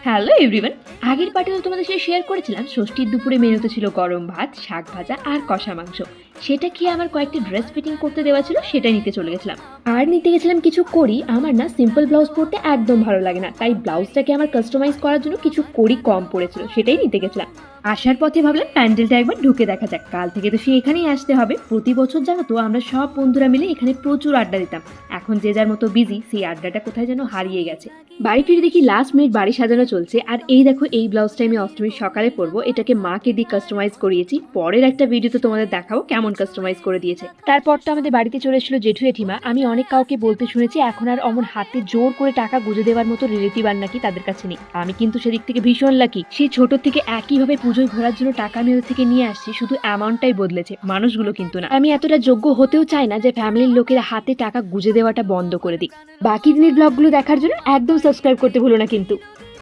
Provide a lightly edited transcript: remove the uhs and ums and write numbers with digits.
Hello everyone. আগের পার্টে তো তোমাদের সাথে শেয়ার করেছিলাম ষষ্ঠীর দুপুরে মেনুতে ছিল গরম ভাত, শাক ভাজা আর কষা মাংস। সেটা খেয়ে আমার কয়েকটি ড্রেস ফিটিং করতে দেওয়া ছিল, সেটা নিতে চলে গেছিলাম। আর নিতে গেছিলাম কিছু করি। আমার না সিম্পল ব্লাউজ পরতে একদম ভালো লাগে না, তাই ব্লাউজটাকে আমার কাস্টমাইজ করার জন্য কিছু করি কম পড়েছিল, সেটাই নিতে গেছিলাম। আসার পথে ভাবলাম প্যান্ডেলটা একবার ঢুকে দেখা যাক, কাল থেকে তো সে এখানেই আসতে হবে। প্রতি বছর জানো তো আমরা সব বন্ধুরা মিলে এখানে প্রচুর আড্ডা দিতাম। এখন যে যার মতো বিজি, সেই আড্ডাটা কোথায় যেন হারিয়ে গেছে। বাড়ি ফিরে দেখি লাস্ট মিনিট বাড়ি সাজানো চলছে। আর এই দেখো, এই ব্লাউজটা আমি অষ্টমীর সকালে পরবো। এটাকে মাকে দিয়ে কাস্টমাইজ করিয়েছি, পরের একটা ভিডিওতে তোমাদের দেখাবো কেমন কাস্টমাইজ করে দিয়েছে। তারপর তো আমাদের বাড়িতে চলে এসেছিল জেঠু জেঠিমা। আমি অনেক কাউকে বলতে শুনেছি এখন আর অমন হাতে জোর করে টাকা গুঁজে দেওয়ার মতো রিলেটিভ আর নাকি তাদের কাছে নেই। আমি কিন্তু সেদিক থেকে ভীষণ লাকি। সেই ছোট থেকে একইভাবে পুজোয় ঘোরার জন্য টাকা আমি ওদের থেকে নিয়ে আসছি, শুধু অ্যামাউন্টটাই বদলেছে, মানুষগুলো কিন্তু না। আমি এতটা যোগ্য হতেও চাই না যে ফ্যামিলির লোকেরা হাতে টাকা গুঁজে দেওয়াটা বন্ধ করে দিক। বাকি দিনের ব্লগগুলো দেখার জন্য একদম সাবস্ক্রাইব করতে ভুলো না কিন্তু।